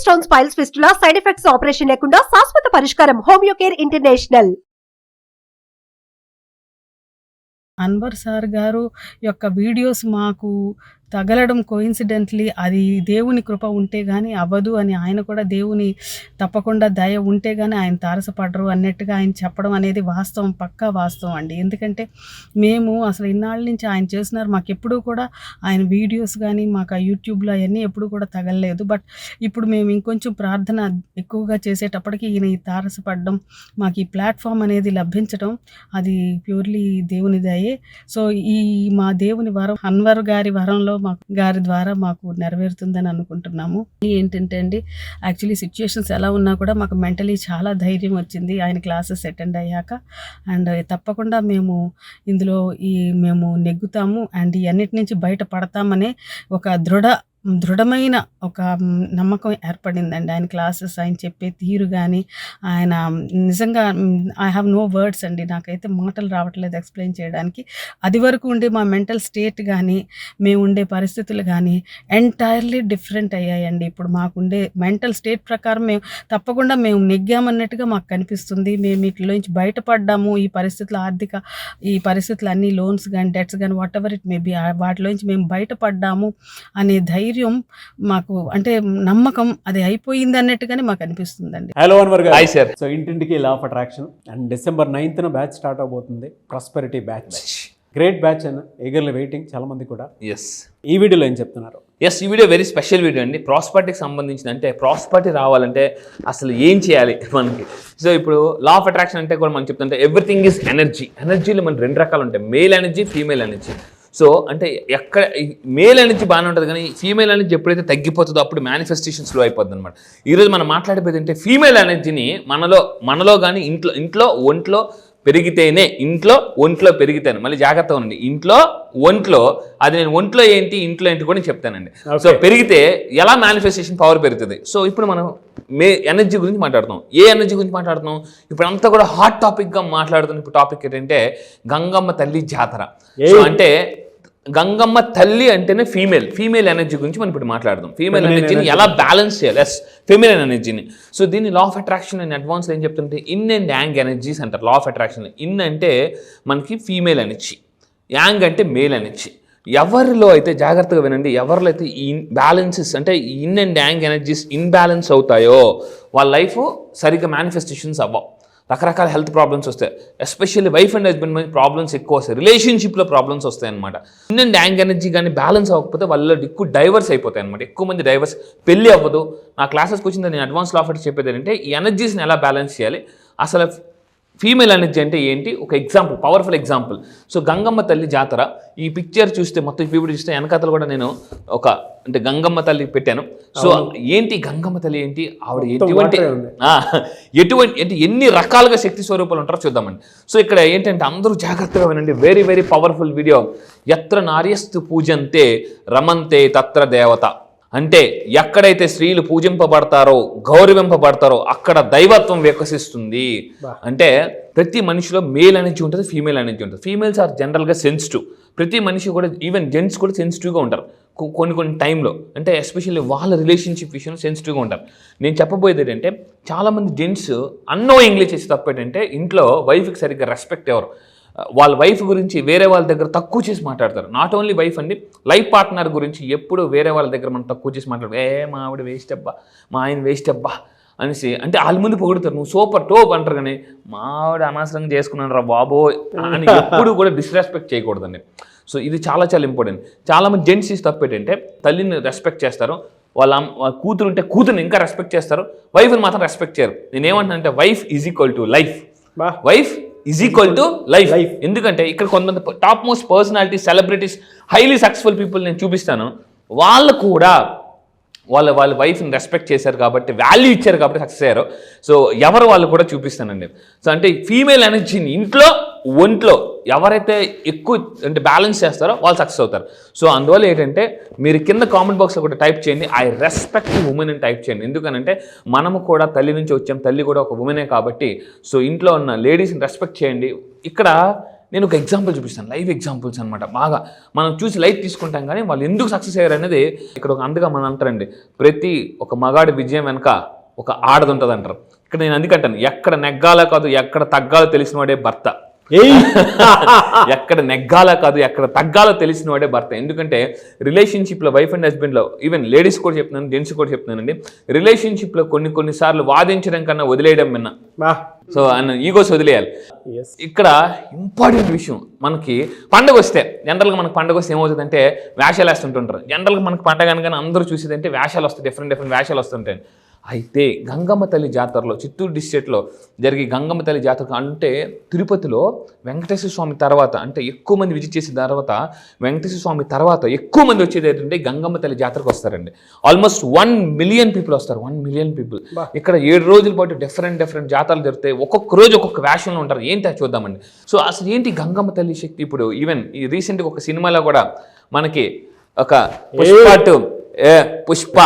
Stones, piles, fistula side effects operation లేకుండా శాశ్వత పరిష్కారం homeo care international. Anwar sir గారు యొక్క వీడియోస్ మాకు తగలడం కోయిన్సిడెంట్లీ అది దేవుని కృప ఉంటే కానీ అవ్వదు అని ఆయన కూడా దేవుని తప్పకుండా దయ ఉంటే కానీ ఆయన తారసపడరు అన్నట్టుగా ఆయన చెప్పడం అనేది వాస్తవం, పక్కా వాస్తవం అండి. ఎందుకంటే మేము అసలు ఇన్నాళ్ళ నుంచి ఆయన చేస్తున్నారు, మాకు ఎప్పుడూ కూడా ఆయన వీడియోస్ కానీ మాకు ఆ యూట్యూబ్లో అవన్నీ ఎప్పుడూ కూడా తగలలేదు. బట్ ఇప్పుడు మేము ఇంకొంచెం ప్రార్థన ఎక్కువగా చేసేటప్పటికి ఈయన ఈ తారసపడడం, మాకు ఈ ప్లాట్ఫామ్ అనేది లభించడం అది ప్యూర్లీ దేవుని దయే. సో ఈ మా దేవుని వరం అన్వర్ గారి ద్వారా మాకు నెరవేరుతుందని అనుకుంటున్నాము. ఏంటంటే అండి, యాక్చువల్లీ సిచ్యుయేషన్స్ ఎలా ఉన్నా కూడా మాకు మెంటలీ చాలా ధైర్యం వచ్చింది ఆయన క్లాసెస్ అటెండ్ అయ్యాక. అండ్ తప్పకుండా మేము ఇందులో మేము నెగ్గుతాము అండ్ ఈ అన్నిటి నుంచి బయటపడతామనే ఒక దృఢమైన ఒక నమ్మకం ఏర్పడిందండి. ఆయన క్లాసెస్, ఆయన చెప్పే తీరు కానీ ఆయన నిజంగా ఐ హ్యావ్ నో వర్డ్స్ అండి, నాకైతే మాటలు రావట్లేదు ఎక్స్ప్లెయిన్ చేయడానికి. అది వరకు ఉండే మా మెంటల్ స్టేట్ కానీ మేము ఉండే పరిస్థితులు కానీ ఎంటైర్లీ డిఫరెంట్ అయ్యాయండి. ఇప్పుడు మాకుండే మెంటల్ స్టేట్ ప్రకారం తప్పకుండా మేము నెగ్గామన్నట్టుగా మాకు కనిపిస్తుంది. మేము వీటిలోంచి బయటపడ్డాము, ఈ పరిస్థితులు అన్నీ లోన్స్ కానీ డెట్స్ కానీ whatever it may be, వాటిలోంచి మేము బయటపడ్డాము అనే ధైర్యం మాకు, అంటే నమ్మకం అది అయిపోయింది అన్నట్టుగానే మాకు అనిపిస్తుందండి. హలో అన్వర్ గారు. Hi sir. సో ఇంటింటికి law of attraction and December 9th batch start అవబోతుంది, ప్రాస్పెరిటీ బ్యాచ్. గ్రేట్ బ్యాచ్ అని ఎగర్లీ వెయిటింగ్ చాలా మంది కూడా. ఎస్, ఈ వీడియోలో ఏం చెప్తున్నారు? ఎస్, ఈ వీడియో వెరీ స్పెషల్ వీడియో అండి. ప్రాస్పరిటీకి సంబంధించిన, అంటే ప్రాస్పరిటీ రావాలంటే అసలు ఏం చేయాలి మనకి. సో ఇప్పుడు లా ఆఫ్ అట్రాక్షన్ అంటే కూడా మనం చెప్తుంటే ఎవ్రీథింగ్ ఈజ్ ఎనర్జీ. ఎనర్జీలో మనకి 2 రకాలు ఉంటాయి, male energy, female energy. So అంటే ఎక్కడ మేల్ ఎనర్జీ బాగానే ఉంటుంది, కానీ ఫీమేల్ ఎనర్జీ ఎప్పుడైతే తగ్గిపోతుందో అప్పుడు మేనిఫెస్టేషన్ స్లో అయిపోతుంది అనమాట. ఈరోజు మనం మాట్లాడిపోయింది అంటే ఫీమేల్ ఎనర్జీని మనలో కానీ ఇంట్లో ఒంట్లో పెరిగితేనే, ఒంట్లో పెరిగితేనే, మళ్ళీ జాగ్రత్తగా ఉండండి, ఒంట్లో అది నేను ఒంట్లో ఏంటి ఇంట్లో ఏంటి కూడా చెప్తానండి. సో పెరిగితే ఎలా మేనిఫెస్టేషన్ పవర్ పెరుగుతుంది. సో ఇప్పుడు మనం ఎనర్జీ గురించి మాట్లాడుతున్నాం. ఏ ఎనర్జీ గురించి మాట్లాడుతున్నాం? ఇప్పుడు అంతా కూడా హాట్ టాపిక్గా మాట్లాడుతున్నాం. ఇప్పుడు టాపిక్ ఏంటంటే గంగమ్మ తల్లి జాతర. సో అంటే గంగమ్మ తల్లి అంటేనే ఫీమేల్ ఎనర్జీ గురించి మనం ఇప్పుడు మాట్లాడదాం. ఫీమేల్ ఎనర్జీని ఎలా బ్యాలెన్స్ చేయాలి, ఎస్, ఫెమినైన్ ఎనర్జీని. సో దీన్ని లా ఆఫ్ అట్రాక్షన్ అండ్ అడ్వాన్స్ ఏం చెప్తుంటే ఇన్ అండ్ యాంగ్ ఎనర్జీస్ అంటారు లా ఆఫ్ అట్రాక్షన్. ఇన్ అంటే మనకి ఫీమేల్ ఎనర్జీ, యాంగ్ అంటే మేల్ ఎనర్జీ. ఎవరిలో అయితే, జాగ్రత్తగా వినండి, ఎవరిలో అయితే ఈ బ్యాలెన్సెస్ అంటే yin and yang energies imbalance అవుతాయో వాళ్ళ లైఫ్ సరిగ్గా మేనిఫెస్టేషన్స్ అవ్వవు, రకరకాల హెల్త్ ప్రాబ్లమ్స్ వస్తాయి. ఎస్పెషల్లీ వైఫ్ అండ్ హస్బెండ్ మధ్య ప్రాబ్లమ్స్ ఎక్కువ వస్తాయి, రిలేషన్షిప్లో ప్రాబ్లమ్స్ వస్తాయి అనమాట. ఇన్ అండ్ యాంగ్ ఎనర్జీ కానీ బ్యాలెన్స్ అవ్వకపోతే వాళ్ళు ఎక్కువ డైవర్స్ అయిపోతాయి అనమాట. ఎక్కువ మంది డైవర్స్, పెళ్ళి అవ్వదు. నా క్లాసెస్కి వచ్చింది నేను అడ్వాన్స్ లా ఆఫ్ అట్రాక్షన్ చెప్పేది ఏంటంటే ఈ ఎనర్జీస్ని ఎలా బ్యాలెన్స్ చేయాలి, అసలు ఫీమేల్ ఎనర్జీ అంటే ఏంటి, ఒక example, powerful example. So Gangamma తల్లి జాతర, ఈ పిక్చర్ చూస్తే, మొత్తం పీపుల్ చూస్తే వెనకాతలు కూడా నేను అంటే గంగమ్మ తల్లి పెట్టాను. సో ఏంటి గంగమ్మ తల్లి ఏంటి, ఆవిడ ఎటువంటి ఎన్ని రకాలుగా శక్తి స్వరూపాలు ఉంటారో చూద్దామండి. సో ఇక్కడ ఏంటంటే అందరూ జాగ్రత్తగా వినండి, వెరీ వెరీ పవర్ఫుల్ వీడియో. యత్ర నార్యస్తు పూజంతే రమంతే తత్ర దేవత. అంటే ఎక్కడైతే స్త్రీలు పూజింపబడతారో, గౌరవింపబడతారో అక్కడ దైవత్వం వికసిస్తుంది. అంటే ప్రతి మనిషిలో మేల్ ఎనర్జీ ఉంటుంది, ఫీమేల్ ఎనర్జీ ఉంటుంది. ఫీమేల్స్ ఆర్ జనరల్గా సెన్సిటివ్. ప్రతి మనిషి కూడా, ఈవెన్ జెంట్స్ కూడా సెన్సిటివ్గా ఉంటారు కొన్ని టైంలో. అంటే ఎస్పెషల్లీ వాళ్ళ రిలేషన్షిప్ విషయంలో సెన్సిటివ్గా ఉంటారు. నేను చెప్పబోయేది ఏంటంటే చాలామంది జెంట్స్ అన్నోయింగ్లీ చేసి తప్పు ఏంటంటే ఇంట్లో వైఫ్కి సరిగ్గా రెస్పెక్ట్ ఎవరు, వాళ్ళ వైఫ్ గురించి వేరే వాళ్ళ దగ్గర తక్కువ చేసి మాట్లాడతారు. నాట్ ఓన్లీ వైఫ్ అండి, లైఫ్ పార్ట్నర్ గురించి ఎప్పుడు వేరే వాళ్ళ దగ్గర మనం తక్కువ చేసి మాట్లాడతారు. మా ఆవిడ వేస్ట్ అబ్బా, మా ఆయన వేస్ట్ అబ్బా అనేసి, అంటే వాళ్ళ ముందు పొగుడుతారు, నువ్వు సూపర్ టోప్ అంటారు, కానీ మా ఆవిడ అనవసరంగా చేసుకున్నాను రా బాబోయ్ అని ఎప్పుడు కూడా డిస్రెస్పెక్ట్ చేయకూడదండి. సో ఇది చాలా చాలా ఇంపార్టెంట్. చాలామంది జెంట్స్ తప్పు ఏంటంటే తల్లిని రెస్పెక్ట్ చేస్తారు, వాళ్ళ కూతురు ఉంటే కూతురుని ఇంకా రెస్పెక్ట్ చేస్తారు, వైఫ్ని మాత్రం రెస్పెక్ట్ చేయరు. నేనేమంటానంటే wife is equal to life, wife is equal to life. ఎందుకంటే ఇక్కడ కొంతమంది top most personalities, celebrities, highly successful people నేను చూపిస్తాను, వాళ్ళు కూడా వాళ్ళ వైఫ్ని రెస్పెక్ట్ చేశారు కాబట్టి, వాల్యూ ఇచ్చారు కాబట్టి సక్సెస్ అయ్యారు. సో ఎవరు వాళ్ళు కూడా చూపిస్తానండి. సో అంటే ఫీమేల్ ఎనర్జీని ఒంట్లో ఎవరైతే ఎక్కువ అంటే బ్యాలెన్స్ చేస్తారో వాళ్ళు సక్సెస్ అవుతారు. సో అందువల్ల ఏంటంటే మీరు కింద కామెంట్ బాక్స్లో కూడా టైప్ చేయండి, ఐ రెస్పెక్ట్ ఉమెన్ అని టైప్ చేయండి. ఎందుకనంటే మనము కూడా తల్లి నుంచి వచ్చాం, తల్లి కూడా ఒక ఉమెనే కాబట్టి. సో ఇంట్లో ఉన్న లేడీస్ని రెస్పెక్ట్ చేయండి. ఇక్కడ నేను ఒక ఎగ్జాంపుల్ చూపిస్తాను, లైవ్ ఎగ్జాంపుల్స్ అనమాట. బాగా మనం చూసి లైట్ తీసుకుంటాం, కానీ వాళ్ళు ఎందుకు సక్సెస్ అయ్యారు అనేది ఇక్కడ ఒక అందుగా మనం అంటారండి, ప్రతి ఒక మగాడి విజయం వెనక ఒక ఆడది ఉంటుంది అంటారు. ఇక్కడ నేను అందుకంటాను, ఎక్కడ నెగ్గాలో కాదు ఎక్కడ తగ్గాలో తెలిసిన వాడే భర్త. ఎక్కడ నెగ్గాలా కాదు ఎక్కడ తగ్గాలో తెలిసిన వాడే భర్త. ఎందుకంటే రిలేషన్షిప్లో వైఫ్ అండ్ హస్బెండ్లో, ఈవెన్ లేడీస్ కూడా చెప్తున్నాను, జెంట్స్ కూడా చెప్తున్నానండి, రిలేషన్షిప్లో కొన్నిసార్లు వాదించడం కన్నా వదిలేయడం విన్నా. సో ఆయన ఈగోస్ వదిలేయాలి. ఇక్కడ ఇంపార్టెంట్ విషయం, మనకి పండుగ వస్తే జనరల్గా మనకు పండుగ వస్తే ఏమవుతుందంటే వేషాలు వేస్తుంటుంటారు. జనరల్గా మనకు పండుగ అనగానే అందరూ చూసేదంటే వేషాలు వస్తాయి, డిఫరెంట్ వేషాలు వస్తుంటాయి. అయితే గంగమ్మ తల్లి జాతరలో, చిత్తూరు డిస్ట్రిక్ట్లో జరిగే గంగమ్మ తల్లి జాతర అంటే తిరుపతిలో వెంకటేశ్వర స్వామి తర్వాత, అంటే ఎక్కువ మంది విజిట్ చేసిన తర్వాత వెంకటేశ్వర స్వామి తర్వాత ఎక్కువ మంది వచ్చేది ఏంటంటే గంగమ్మ తల్లి జాతరకు వస్తారండి. ఆల్మోస్ట్ 1 మిలియన్ పీపుల్ వస్తారు. 1 మిలియన్ పీపుల్ ఇక్కడ 7 రోజుల పాటు డిఫరెంట్ జాతరలు జరుగుతాయి. ఒక్కొక్క రోజు ఒక్కొక్క వేషంలో ఉంటారు. ఏంటి అది చూద్దామండి. సో అసలు ఏంటి గంగమ్మ తల్లి శక్తి? ఇప్పుడు ఈవెన్ ఈ రీసెంట్గా ఒక సినిమాలో కూడా మనకి ఒక పుష్ప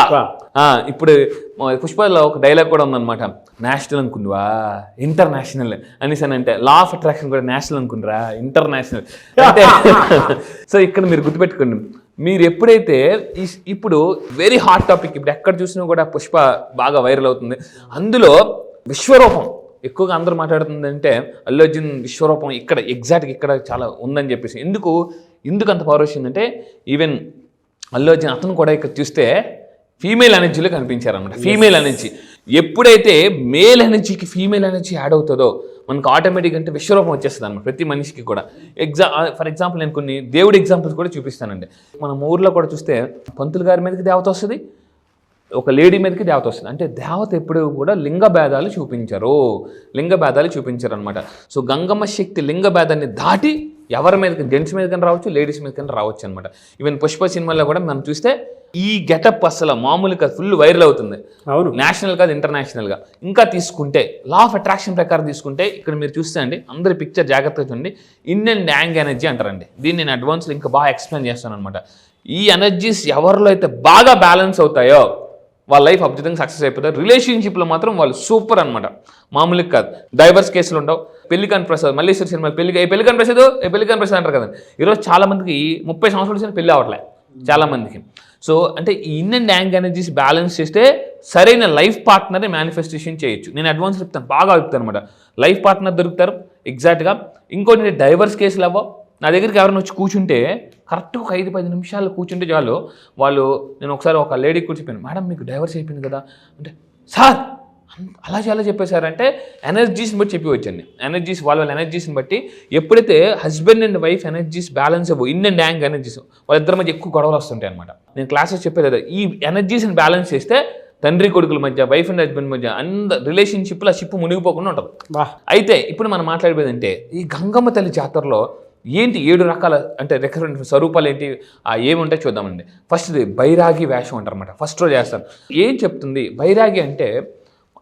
ఇప్పుడు పుష్పలో ఒక డైలాగ్ కూడా ఉందన్నమాట, నేషనల్ అనుకుందివా ఇంటర్నేషనల్ అనేసి అని, అంటే లా ఆఫ్ అట్రాక్షన్ కూడా నేషనల్ అనుకుంటారా ఇంటర్నేషనల్ అంటే. సో ఇక్కడ మీరు గుర్తుపెట్టుకోండి, మీరు ఎప్పుడైతే ఇప్పుడు వెరీ హాట్ టాపిక్, ఇప్పుడు ఎక్కడ చూసినా కూడా పుష్ప బాగా వైరల్ అవుతుంది. అందులో విశ్వరూపం ఎక్కువగా అందరూ మాట్లాడుతుంది. అంటే అల్లు అర్జున్ విశ్వరూపం ఇక్కడ ఎగ్జాక్ట్గా ఇక్కడ చాలా ఉందని చెప్పేసి. ఎందుకు అంత పవర్ వచ్చిందంటే, ఈవెన్ అల్లు అర్జున్ అతను కూడా ఇక్కడ చూస్తే ఫీమేల్ ఎనర్జీలో కనిపించారనమాట. ఫీమేల్ ఎనర్జీ ఎప్పుడైతే మేల్ ఎనర్జీకి ఫీమేల్ ఎనర్జీ యాడ్ అవుతుందో మనకు ఆటోమేటిక్గా అంటే విశ్వరూపం వచ్చేస్తుంది అన్నమాట ప్రతి మనిషికి కూడా. ఫర్ ఎగ్జాంపుల్ నేను కొన్ని దేవుడి ఎగ్జాంపుల్స్ కూడా చూపిస్తానండి. మన ఊర్లో కూడా చూస్తే పంతులు గారి మీదకి దేవత వస్తుంది, ఒక లేడీ మీదకి దేవత వస్తుంది. అంటే దేవత ఎప్పుడు కూడా లింగ భేదాలు చూపించారు అనమాట. సో గంగమ్మ శక్తి లింగ భేదాన్ని దాటి ఎవరి మీదకి, జెంట్స్ మీద కానీ రావచ్చు, లేడీస్ మీద కానీ రావచ్చు అనమాట. ఈవెన్ పుష్ప సినిమాలో కూడా మనం చూస్తే ఈ గెటప్ అసలు మామూలుగా ఫుల్ వైరల్ అవుతుంది. అవును, నేషనల్ కాదు ఇంటర్నేషనల్గా. ఇంకా తీసుకుంటే లా ఆఫ్ అట్రాక్షన్ ప్రకారం తీసుకుంటే ఇక్కడ మీరు చూస్తే అండి, అందరి పిక్చర్ జాగ్రత్తగా చూడండి, ఇన్ అండ్ యాంగ్ ఎనర్జీ అంటారండి. దీన్ని నేను అడ్వాన్స్లో ఇంకా బాగా ఎక్స్ప్లెయిన్ చేస్తాను అనమాట. ఈ ఎనర్జీస్ ఎవరిలో అయితే బాగా బ్యాలెన్స్ అవుతాయో వాళ్ళ లైఫ్ అద్భుతంగా సక్సెస్ అయిపోతారు. రిలేషన్షిప్లో మాత్రం వాళ్ళు సూపర్ అనమాట, మామూలుగా కాదు. డైవర్స్ కేసులు ఉండవు. పెళ్లికాని ప్రసాద్ మల్లేశ్వర సినిమా పెళ్లికాని ప్రసాద్ అంటారు కదండి. ఈరోజు చాలా మందికి 30 సంవత్సరాల నుంచి పెళ్లి అవ్వట్లే చాలా మందికి. సో అంటే ఈ yin and yang energies balance చేస్తే సరైన లైఫ్ పార్ట్నర్ని మేనిఫెస్టేషన్ చేయొచ్చు. నేను అడ్వాన్స్ చెప్తాను, బాగా చెప్తాను అనమాట. లైఫ్ పార్ట్నర్ దొరుకుతారు ఎగ్జాక్ట్గా. ఇంకోటి డైవర్స్ కేసులు అవ్వవు. నా దగ్గరికి ఎవరైనా వచ్చి కూర్చుంటే కరెక్ట్గా ఒక 5-10 నిమిషాలు కూర్చుంటే చాలు నేను ఒకసారి ఒక లేడీకి కూర్చోపోయాను, మేడం మీకు డైవర్స్ అయిపోయింది కదా అంటే, సార్ అలా చాలా చెప్పేశారంటే ఎనర్జీస్ని బట్టి చెప్పి వచ్చండి. ఎనర్జీస్ వాళ్ళ ఎనర్జీస్ని బట్టి ఎప్పుడైతే husband and wife energies balance అవ్వవు, ఇన్ అండ్ యాంగ్ ఎనర్జీస్ వాళ్ళిద్దరి మధ్య ఎక్కువ గొడవలు వస్తుంటాయి అనమాట. నేను క్లాసెస్ చెప్పేది అదే, ఈ ఎనర్జీస్ని బ్యాలెన్స్ చేస్తే తండ్రి కొడుకుల మధ్య, వైఫ్ అండ్ హస్బెండ్ మధ్య రిలేషన్షిప్లో ఆ షిప్ మునిగిపోకుండా ఉంటుంది. అయితే ఇప్పుడు మనం మాట్లాడేదంటే ఈ గంగమ్మ తల్లి జాతరలో ఏంటి 7 రకాల అంటే రికరెంట్ స్వరూపాలు ఏంటి ఏముంటాయి చూద్దామండి. ఫస్ట్ది బైరాగి వేషం అంటారన్నమాట. ఫస్ట్ రోజు చేస్తారు. ఏం చెప్తుంది బైరాగి అంటే,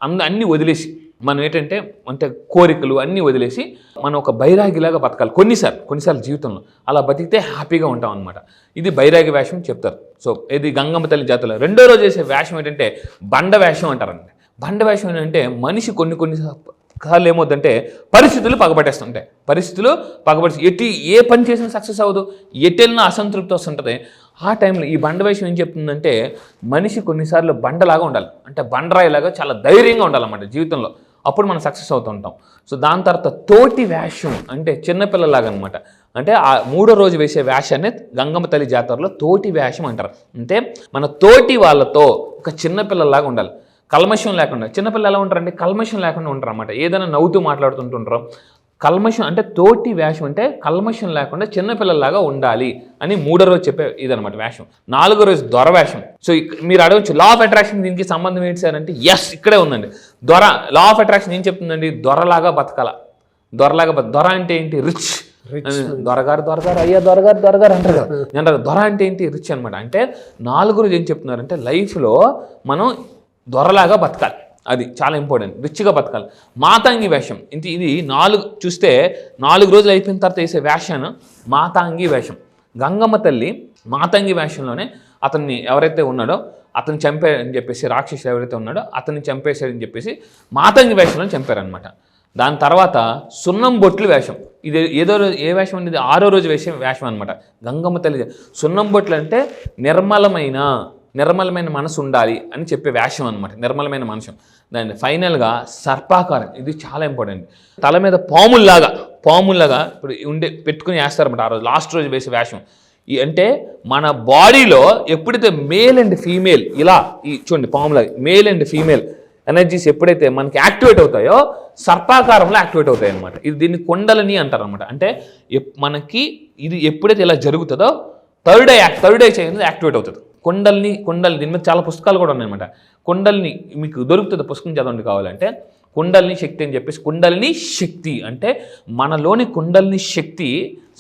అన్నీ వదిలేసి మనం ఏంటంటే అంటే కోరికలు అన్నీ వదిలేసి మనం ఒక బైరాగిలాగా బతకాలి కొన్నిసార్లు జీవితంలో. అలా బతికితే హ్యాపీగా ఉంటాం అనమాట. ఇది బైరాగి వేషం చెప్తారు. సో ఇది గంగమ్మ తల్లి జాతరలో. రెండో రోజు చేసే వేషం ఏంటంటే బండ వేషం అంటారండి. బండ వేషం ఏంటంటే మనిషి కొన్ని సార్లు ఏమవుతుందంటే పరిస్థితులు పగబట్టేస్తుంటాయి. ఏ పని చేసినా సక్సెస్ అవ్వదు, ఎటెళ్ళినా అసంతృప్తి వస్తుంటుంది. ఆ టైంలో ఈ బండ వేషం ఏం చెప్తుందంటే మనిషి కొన్నిసార్లు బండలాగా ఉండాలి, అంటే బండరాయిలాగా చాలా ధైర్యంగా ఉండాలన్నమాట జీవితంలో. అప్పుడు మనం సక్సెస్ అవుతుంటాం. సో దాని తర్వాత తోటి వేషం అంటే చిన్నపిల్లలాగా అనమాట. అంటే ఆ 3వ రోజు వేసే వేషాన్ని గంగమ్మ తల్లి జాతరలో తోటి వేషం అంటారు. అంటే మన తోటి వాళ్ళతో ఒక చిన్నపిల్లలాగా ఉండాలి, కల్మషం లేకుండా. చిన్నపిల్లలు ఎలా ఉంటారంటే కల్మషం లేకుండా ఉంటారు అన్నమాట. ఏదైనా నవ్వుతూ మాట్లాడుతుంటుంటారు. కల్మషం అంటే తోటి వేషం అంటే కల్మషం లేకుండా చిన్నపిల్లలాగా ఉండాలి అని 3వ రోజు చెప్పే ఇదనమాట వేషం. 4వ రోజు దొర వేషం. సో మీరు అడగచ్చు లా ఆఫ్ అట్రాక్షన్ దీనికి సంబంధం ఏంటి సార్ అంటే, ఎస్ ఇక్కడే ఉందండి. లా ఆఫ్ అట్రాక్షన్ ఏం చెప్తుందండి, దొరలాగా బతకాల. దొర అంటే ఏంటి, రిచ్. దొరగారు అయ్యా దొరగారు అంటారు కదా. దొర అంటే ఏంటి, రిచ్ అనమాట. అంటే 4వ రోజు ఏం చెప్తున్నారంటే లైఫ్లో మనం దొరలాగా బతకాలి, అది చాలా ఇంపార్టెంట్. రిచ్గా బతకాలి. మాతాంగి వేషం ఇది 4 చూస్తే 4 రోజులు అయిపోయిన తర్వాత వేసే వేషాన్ని మాతాంగి వేషం. గంగమ్మ తల్లి మాతాంగి వేషంలోనే అతన్ని ఎవరైతే ఉన్నాడో అతను చంపారని చెప్పేసి, రాక్షసుడు ఎవరైతే ఉన్నాడో అతన్ని చంపేశారని చెప్పేసి మాతాంగి వేషంలో చంపారనమాట. దాని తర్వాత సున్నం బొట్లు వేషం. ఇది ఏదో ఏ వేషం అనేది 6వ రోజు వేషం అనమాట. గంగమ్మ తల్లి సున్నం బొట్లు అంటే నిర్మలమైన మనసు ఉండాలి అని చెప్పే వేషం అనమాట, నిర్మలమైన మనసు. దాన్ని ఫైనల్గా సర్పాకారం, ఇది చాలా ఇంపార్టెంట్. తల మీద పాముల్లాగా ఇప్పుడు పెట్టుకుని వేస్తారన్నమాట ఆ రోజు, లాస్ట్ రోజు వేసే వేషం. అంటే మన బాడీలో ఎప్పుడైతే మేల్ అండ్ ఫీమేల్ ఇలా చూడండి పాములాగా మేల్ అండ్ ఫీమేల్ ఎనర్జీస్ ఎప్పుడైతే మనకి యాక్టివేట్ అవుతాయో సర్పాకారంలో యాక్టివేట్ అవుతాయి అనమాట. ఇది దీన్ని కొండలని అంటారు అనమాట. అంటే మనకి ఇది ఎప్పుడైతే ఇలా జరుగుతుందో థర్డ్ ఐ చేయని యాక్టివేట్ అవుతుంది. కొండల్ని దీని మీద చాలా పుస్తకాలు కూడా ఉన్నాయన్నమాట. కొండల్ని మీకు దొరుకుతుంది, పుస్తకం చదవండి కావాలంటే. కుండలిని శక్తి అని చెప్పేసి, కుండలిని శక్తి అంటే మనలోని కుండలిని శక్తి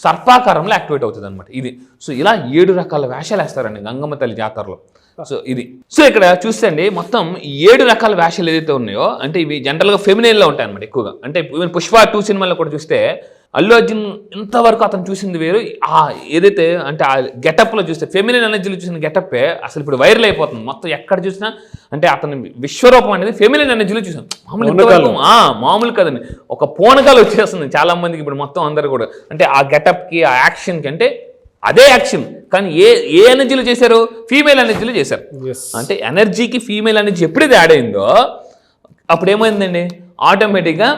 సర్పాకారంలో యాక్టివేట్ అవుతుంది అనమాట ఇది. సో ఇలా 7 రకాల వేషాలు వేస్తారండి గంగమ్మ తల్లి జాతరలో. సో ఇది. సో ఇక్కడ చూస్తే అండి మొత్తం 7 రకాల వేషాలు ఏదైతే ఉన్నాయో అంటే ఇవి జనరల్గా ఫెమినైన్లో ఉంటాయి అనమాట ఎక్కువగా. అంటే ఈవెన్ పుష్ప 2 సినిమాలో కూడా చూస్తే అల్లు అర్జున్ ఇంతవరకు అతను చూసింది వేరు, ఏదైతే అంటే ఆ గెటప్లో చూస్తే ఫెమినైన్ ఎనర్జీలో చూసిన గెటప్పే అసలు ఇప్పుడు వైరల్ అయిపోతుంది మొత్తం ఎక్కడ చూసినా. అంటే అతని విశ్వరూపం అనేది ఫెమినైన్ ఎనర్జీలో చూసాం. మామూలు కదండి, ఒక పూనకాలు వచ్చేస్తుంది చాలా మందికి ఇప్పుడు మొత్తం అందరు కూడా. అంటే ఆ గెటప్కి ఆ యాక్షన్కి అంటే అదే యాక్షన్ కానీ ఏ ఎనర్జీలో చేశారు, ఫీమేల్ ఎనర్జీలో చేశారు. అంటే ఎనర్జీకి ఫీమేల్ ఎనర్జీ ఎప్పుడైతే యాడ్ అయిందో అప్పుడు ఏమైందండి ఆటోమేటిక్గా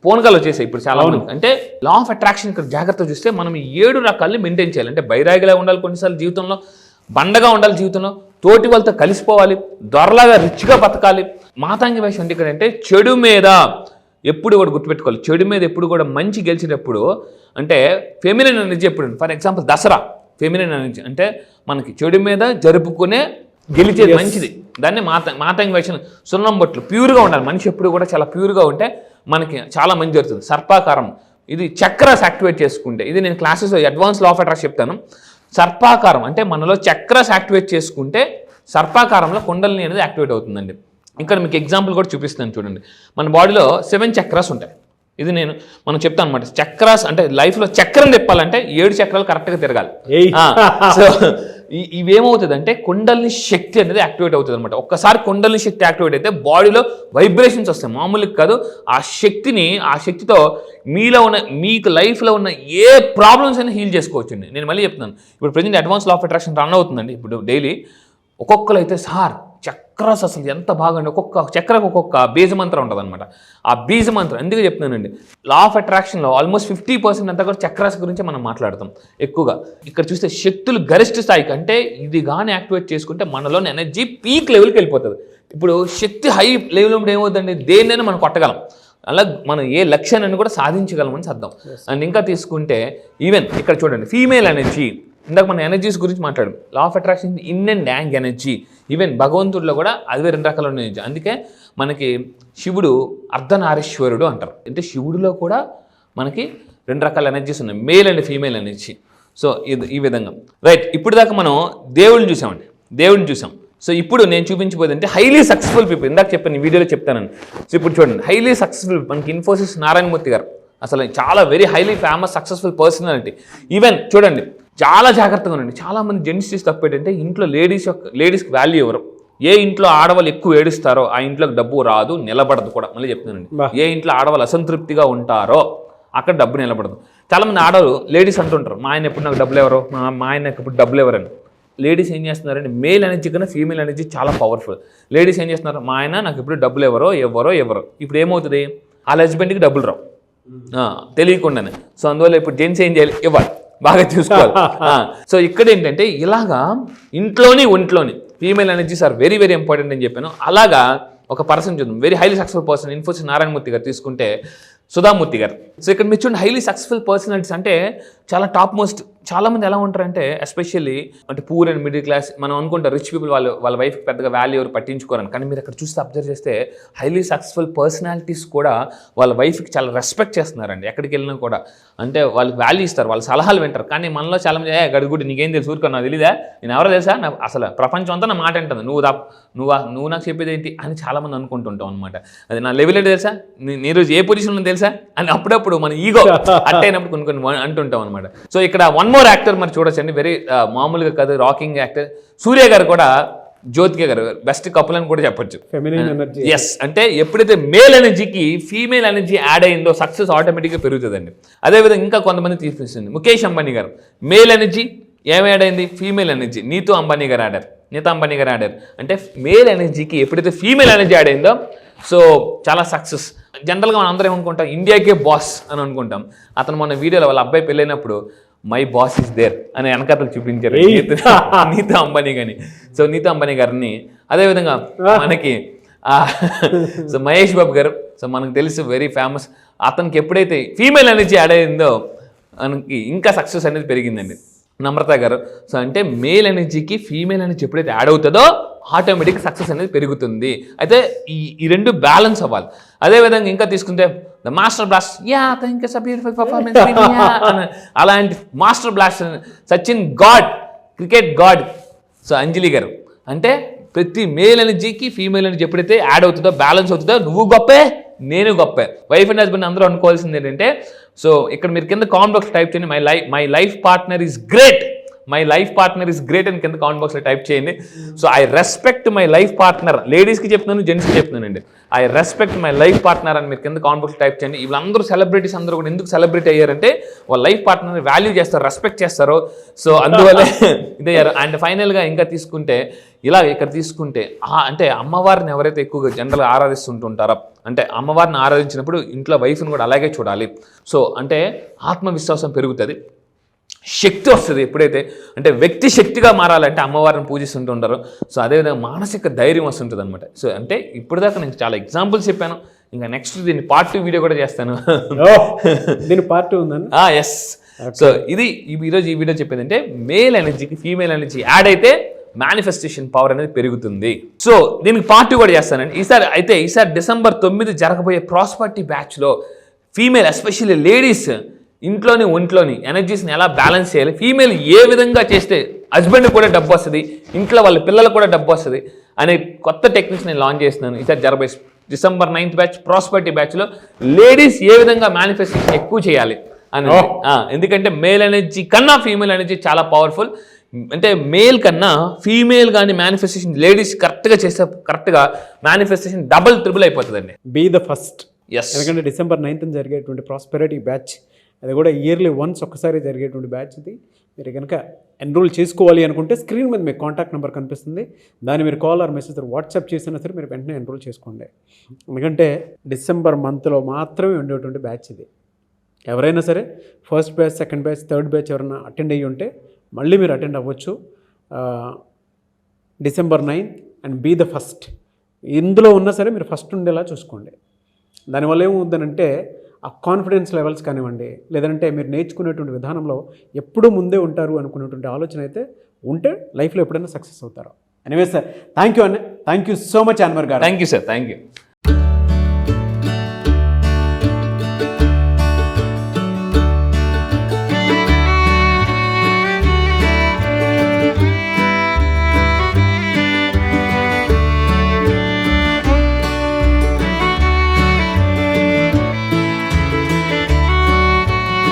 పూనకాలు వచ్చేసాయి ఇప్పుడు చాలా మంది. అంటే లా ఆఫ్ అట్రాక్షన్ ఇక్కడ జాగ్రత్తగా చూస్తే మనం 7 రకాలని మెయింటైన్ చేయాలి. అంటే బైరాగిలా ఉండాలి కొన్నిసార్లు జీవితంలో, బండగా ఉండాలి జీవితంలో, తోటి వాళ్ళతో కలిసిపోవాలి, దొరలాగా రిచ్గా బతకాలి. మాతాంగి వేషం అంటే ఇక్కడ అంటే చెడు మీద ఎప్పుడు కూడా గుర్తుపెట్టుకోవాలి, చెడు మీద ఎప్పుడు కూడా మంచి గెలిచినప్పుడు అంటే ఫెమినైన్ ఎనర్జీ ఎప్పుడు. For example Dasara feminine energy అంటే మనకి చెడు మీద జరుపుకునే గెలిచేది మంచిది. దాన్ని మాతాంగి వేషం. సున్నం బొట్లు ప్యూర్గా ఉండాలి మనిషి ఎప్పుడు కూడా, చాలా ప్యూర్గా ఉంటే మనకి చాలా మంచి జరుగుతుంది. సర్పాకారం ఇది చక్రాస్ యాక్టివేట్ చేసుకుంటే, ఇది నేను క్లాసెస్లో అడ్వాన్స్ లా ఆఫ్ అట్రాక్షన్ చెప్తాను. సర్పాకారం అంటే మనలో చక్రాస్ యాక్టివేట్ చేసుకుంటే సర్పాకారంలో కుండలిని అనేది యాక్టివేట్ అవుతుందండి. ఇక్కడ మీకు ఎగ్జాంపుల్ కూడా చూపిస్తాను చూడండి. మన బాడీలో 7 చక్రాస్ ఉంటాయి. ఇది మనం చెప్తాను అనమాట. చక్రాస్ అంటే లైఫ్లో చక్రం తిప్పాలంటే 7 చక్రాలు కరెక్ట్గా తిరగాలి. సో ఇవేమవుతుంది అంటే కుండలిని శక్తి అనేది యాక్టివేట్ అవుతుంది అనమాట. ఒక్కసారి కుండలిని శక్తి యాక్టివేట్ అయితే బాడీలో వైబ్రేషన్స్ వస్తాయి, మామూలుగా కాదు. ఆ శక్తితో మీకు లైఫ్లో ఉన్న ఏ ప్రాబ్లమ్స్ అయినా హీల్ చేసుకోవచ్చండి. నేను మళ్ళీ చెప్తున్నాను, ఇప్పుడు present advance law of attraction run అవుతుందండి ఇప్పుడు డైలీ. ఒక్కొక్కరు అయితే సార్ చక్రాస్ అసలు ఎంత బాగా, ఒక్కొక్క చక్రకు ఒక్కొక్క బీజమంత్రం ఉంటుంది అనమాట. ఆ బీజమంత్రం ఎందుకు చెప్తున్నానండి, లా ఆఫ్ అట్రాక్షన్లో ఆల్మోస్ట్ 50% అంతా కూడా చక్రాస్ గురించి మనం మాట్లాడతాం ఎక్కువగా. ఇక్కడ చూస్తే శక్తులు గరిష్ట స్థాయికి అంటే ఇది కానీ యాక్టివేట్ చేసుకుంటే మనలోని ఎనర్జీ పీక్ లెవెల్కి వెళ్ళిపోతుంది. ఇప్పుడు శక్తి హై లెవెల్ ఉంటే ఏమవుతుందండి, దేన్నైనా మనం కొట్టగలం, అలా మనం ఏ లక్ష్యాన్ని కూడా సాధించగలమని అర్థం. అండ్ ఇంకా తీసుకుంటే ఈవెన్ ఇక్కడ చూడండి ఫీమేల్ ఎనర్జీ, ఇందాక మన ఎనర్జీస్ గురించి మాట్లాడు. Law of attraction yin and yang energy. Even భగవంతుడిలో కూడా అదే 2 రకాల ఎనర్జీ. అందుకే మనకి శివుడు అర్ధనారీశ్వరుడు అంటారు. అంటే శివుడిలో కూడా మనకి 2 రకాల ఎనర్జీస్ ఉన్నాయి, male and female energy. So ఈ విధంగా రైట్. ఇప్పుడు దాకా మనం దేవుడిని చూసాం. సో ఇప్పుడు నేను చూపించబోయేది అంటే హైలీ సక్సెస్ఫుల్ పీపుల్. ఇందాక చెప్పాను వీడియోలో చెప్తానని. సో ఇప్పుడు చూడండి హైలీ సక్సెస్ఫుల్ మనకి ఇన్ఫోసిస్ నారాయణమూర్తి గారు అసలు చాలా very highly famous successful personality. Even చూడండి చాలా జాగ్రత్తగా ఉండండి. చాలామంది జెంట్స్ తప్పు ఏంటంటే ఇంట్లో లేడీస్కి వాల్యూ ఇవ్వరు. ఏ ఇంట్లో ఆడవాళ్ళు ఎక్కువ ఏడుస్తారో ఆ ఇంట్లోకి డబ్బు రాదు, నిలబడదు కూడా. మళ్ళీ చెప్తున్నానండి, ఏ ఇంట్లో ఆడవాళ్ళు అసంతృప్తిగా ఉంటారో అక్కడ డబ్బు నిలబడదు. చాలామంది ఆడవాళ్ళు లేడీస్ అంటుంటారు, మా ఆయన ఎప్పుడు నాకు డబ్బులు ఎవరో, మా ఆయన ఎప్పుడు డబ్బులు ఎవరని. లేడీస్ ఏం చేస్తున్నారంటే మేల్ ఎనర్జీ కన్నా ఫీమేల్ ఎనర్జీ చాలా పవర్ఫుల్. లేడీస్ ఏం చేస్తున్నారు, మా ఆయన నాకు ఇప్పుడు డబ్బులు ఎవరో. ఇప్పుడు ఏమవుతుంది, వాళ్ళ హస్బెండ్కి డబ్బులు రావు తెలియకుండానే. సో అందువల్ల ఇప్పుడు జెంట్స్ ఏం చేయాలి, ఇవ్వాలి, బాగా చూసుకోవాలి. సో ఇక్కడ ఏంటంటే ఇలాగా ఒంట్లోని female energies are very very important అని చెప్పాను. అలాగా ఒక పర్సన్ చూద్దాం, very highly successful person Infosys Narayana Murthy గారు తీసుకుంటే సుధామూర్తి గారు. సో ఇక్కడ మీరు చూడండి హైలీ సక్సెస్ఫుల్ పర్సనాలిటీస్ అంటే చాలా టాప్ మోస్ట్. చాలామంది ఎలా ఉంటారంటే ఎస్పెషల్లీ అంటే పూర్ అండ్ మిడిల్ క్లాస్ మనం అనుకుంటారు రిచ్ పీపుల్ వాళ్ళ వైఫ్ పెద్దగా వాల్యూ ఎవరు పట్టించుకోరని. కానీ మీరు అక్కడ చూస్తే అబ్జర్వ్ చేస్తే హైలీ సక్సెస్ఫుల్ పర్సనాలిటీస్ కూడా వాళ్ళ వైఫ్కి చాలా రెస్పెక్ట్ చేస్తున్నారండి. ఎక్కడికి వెళ్ళినా కూడా అంటే వాళ్ళకి వాల్యూ ఇస్తారు, వాళ్ళ సలహాలు వింటారు. కానీ మనలో చాలామంది గడుగుడి నీకేం తెలుసు ఊరుకో, నాకు తెలీదా, నేను ఎవరో తెలుసా, నాకు అసలు ప్రపంచం అంతా నా మాట అంటుంది, నువ్వు నాకు చెప్పేది ఏంటి అని చాలామంది అనుకుంటుంటాం అనమాట. అది నా లెవెల్ ఏంటి తెలుసా, నేను రోజు ఏ పొజిషన్లో తెలుసా అని అప్పుడప్పుడు మన ఈగో అట్టయినప్పుడు కొన్ని అంటుంటాం అనమాట. సో ఇక్కడ వన్ మోర్ యాక్టర్ మరి చూడొచ్చండి, వెరీ మామూలుగా కాదు, రాకింగ్ యాక్టర్ సూర్య గారు కూడా జ్యోతిక గారు బెస్ట్ కపుల్ అని కూడా చెప్పొచ్చు. Feminine energy. ఎస్, అంటే ఎప్పుడైతే మేల్ ఎనర్జీకి ఫీమేల్ ఎనర్జీ యాడ్ అయిందో సక్సెస్ ఆటోమేటిక్గా పెరుగుతుందండి. అదేవిధంగా ఇంకా కొంతమంది తీసుకొస్తుంది. ముఖేష్ అంబానీ గారు మేల్ ఎనర్జీ ఏమి యాడ్ అయింది? Female energy. నీతూ అంబానీ గారు ఆడారు, అంటే మేల్ ఎనర్జీకి ఎప్పుడైతే ఫీమేల్ ఎనర్జీ యాడ్ అయిందో సో చాలా సక్సెస్. జనరల్గా మనం అందరం ఏమనుకుంటాం, ఇండియాకే బాస్ అని అనుకుంటాం. అతను మన వీడియోలో వాళ్ళ అబ్బాయి పెళ్ళైనప్పుడు మై బాస్ ఇస్ దేర్ అనే వెనకథలు చూపించారు నీతా అంబానీ గారిని. సో నీతా అంబానీ గారిని అదేవిధంగా మనకి సో మహేష్ బాబు గారు, సో మనకు తెలుసు వెరీ ఫేమస్. అతనికి ఎప్పుడైతే ఫీమేల్ ఎనర్జీ యాడ్ అయిందో మనకి ఇంకా సక్సెస్ అనేది పెరిగిందండి. నమ్రత గారు, సో అంటే మేల్ ఎనర్జీకి ఫీమేల్ ఎనర్జీ ఎప్పుడైతే యాడ్ అవుతుందో ఆటోమేటిక్ సక్సెస్ అనేది పెరుగుతుంది. అయితే ఈ రెండు బ్యాలెన్స్ అవ్వాలి. అదేవిధంగా ఇంకా తీసుకుంటే the master blast, thank you so beautiful performance, అలాంటి master blast Sachin God, cricket God. So Anjali గారు, అంటే ప్రతి మేల్ ఎనర్జీకి ఫీమేల్ ఎనర్జీ ఎప్పుడైతే యాడ్ అవుతుందో బ్యాలెన్స్ అవుతుందో నువ్వు గొప్పే నేను గొప్పే. వైఫ్ అండ్ హస్బెండ్ అందరూ అనుకోవాల్సింది ఏంటంటే, సో ఇక్కడ మీరు కింద కామెంట్ బాక్స్ టైప్ చేయండి my life partner is great, my life partner is great అని కింద కామెంట్ బాక్స్లో టైప్ చేయండి. So I respect my life partner, లేడీస్కి చెప్తున్నాను, జెంట్స్కి చెప్తున్నానండి. I respect my life partner అని మీరు కింద కామెంట్ బాక్స్లో టైప్ చేయండి. వీళ్ళందరూ సెలబ్రిటీస్ అందరూ కూడా ఎందుకు సెలబ్రిటీ అయ్యారంటే వాళ్ళ లైఫ్ పార్ట్నర్ని వాల్యూ చేస్తారు, రెస్పెక్ట్ చేస్తారు. సో అందువల్ల ఇదయ్యారు. అండ్ ఫైనల్గా ఇంకా తీసుకుంటే ఇలా ఇక్కడ తీసుకుంటే అంటే అమ్మవారిని ఎవరైతే ఎక్కువగా జనరల్గా ఆరాధిస్తుంటుంటారో, అంటే అమ్మవారిని ఆరాధించినప్పుడు ఇంట్లో వైఫ్ని కూడా అలాగే చూడాలి. సో అంటే ఆత్మవిశ్వాసం పెరుగుతుంది, శక్తి వస్తుంది. ఎప్పుడైతే అంటే వ్యక్తి శక్తిగా మారాలంటే అమ్మవారిని పూజిస్తుంటూ ఉంటారు. సో అదేవిధంగా మానసిక ధైర్యం వస్తుంటుంది అనమాట. సో అంటే ఇప్పుడు దాకా నేను చాలా ఎగ్జాంపుల్స్ చెప్పాను, ఇంకా నెక్స్ట్ దీన్ని పార్ట్ 2 వీడియో కూడా చేస్తాను. దీని పార్ట్ 2 ఉందండి. ఎస్. సో ఇది ఈరోజు ఈ వీడియో చెప్పేది అంటే మేల్ ఎనర్జీకి ఫీమేల్ ఎనర్జీ యాడ్ అయితే మేనిఫెస్టేషన్ పవర్ అనేది పెరుగుతుంది. సో దీనికి పార్ట్ 2 కూడా చేస్తానండి ఈసారి December 9 జరగబోయే ప్రాస్పరిటీ బ్యాచ్లో ఫీమేల్ ఎస్పెషల్లీ లేడీస్ ఇంట్లోని ఒంట్లోని ఎనర్జీస్ని ఎలా బ్యాలెన్స్ చేయాలి, ఫీమేల్ ఏ విధంగా చేస్తే హస్బెండ్ కూడా డబ్బు వస్తుంది, ఇంట్లో వాళ్ళ పిల్లలకు కూడా డబ్బు వస్తుంది అనే కొత్త టెక్నిక్స్ నేను లాంచ్ చేస్తున్నాను. ఈసారి జరగబోయే December 9 బ్యాచ్ ప్రాస్పరిటీ బ్యాచ్లో లేడీస్ ఏ విధంగా మేనిఫెస్టేషన్ ఎక్కువ చేయాలి అని. ఎందుకంటే మేల్ ఎనర్జీ కన్నా ఫీమేల్ ఎనర్జీ చాలా పవర్ఫుల్. అంటే మేల్ కన్నా ఫీమేల్ కానీ మేనిఫెస్టేషన్ లేడీస్ కరెక్ట్గా చేస్తే కరెక్ట్గా మేనిఫెస్టేషన్ డబుల్ ట్రిపుల్ అయిపోతుందండి. Be the first. ఎస్. ఎందుకంటే December 9 జరిగేటువంటి ప్రాస్పెరిటీ బ్యాచ్ అది కూడా ఇయర్లీ వన్స్ ఒక్కసారి జరిగేటువంటి బ్యాచ్ ఇది. మీరు కనుక ఎన్రోల్ చేసుకోవాలి అనుకుంటే స్క్రీన్ మీద మీకు కాంటాక్ట్ నెంబర్ కనిపిస్తుంది, దాన్ని మీరు కాల్ ఆర్ మెసేజ్ వాట్సాప్ చేసినా సరే మీరు వెంటనే ఎన్రోల్ చేసుకోండి. ఎందుకంటే December మంత్లో మాత్రమే ఉండేటువంటి బ్యాచ్ ఇది. ఎవరైనా సరే first batch, second batch, third batch ఎవరైనా అటెండ్ అయ్యి ఉంటే మళ్ళీ మీరు అటెండ్ అవ్వచ్చు. December 9 and be the first. ఇందులో ఉన్నా సరే మీరు ఫస్ట్ ఉండేలా చూసుకోండి. దానివల్ల ఏమవుతుందనంటే ఆ కాన్ఫిడెన్స్ లెవెల్స్ కానివ్వండి, లేదంటే మీరు నేర్చుకునేటువంటి విధానంలో ఎప్పుడూ ముందే ఉంటారు అనుకునేటువంటి ఆలోచన అయితే ఉంటే లైఫ్లో ఎప్పుడైనా సక్సెస్ అవుతారు. Anyway sir, thank you so much Anwar గారు. Thank you sir, thank you.